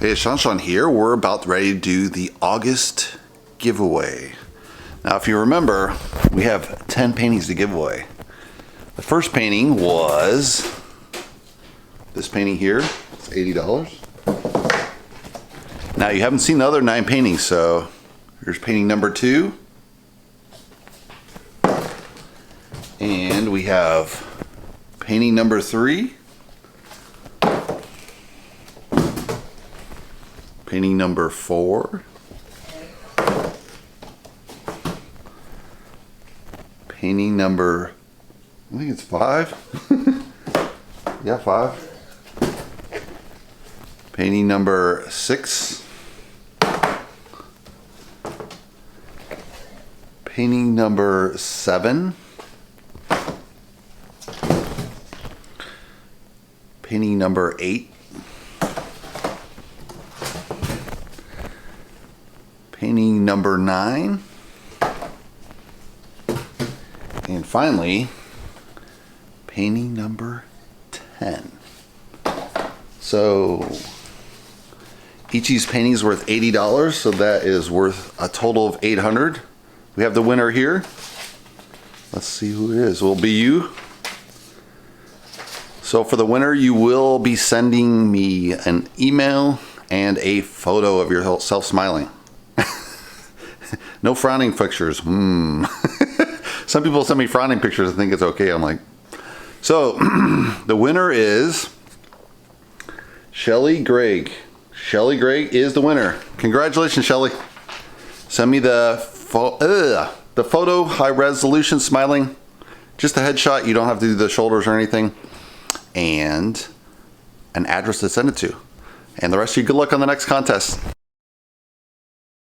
Hey, shawnshawn here. We're about ready to do the August giveaway. Now, if you remember, we have 10 paintings to give away. The first painting was this painting here. It's $80. Now, you haven't seen the other 9 paintings, so here's painting number 2. And we have painting number 3. Painting number 4. Painting number, I think it's 5. Yeah, 5. Painting number 6. Painting number 7. Painting number 8. Painting number 9. And finally, painting number 10. So each of these paintings is worth $80, so that is worth a total of $800. We have the winner here. Let's see who it is. It will be you. So for the winner, you will be sending me an email and a photo of yourself smiling. No frowning pictures. Some people send me frowning pictures and think it's okay. I'm like, so the winner is Shelly Gregg. Shelly Gregg is the winner. Congratulations, Shelly. Send me the photo, high resolution smiling. Just a headshot. You don't have to do the shoulders or anything. And an address to send it to. And the rest of you, good luck on the next contest.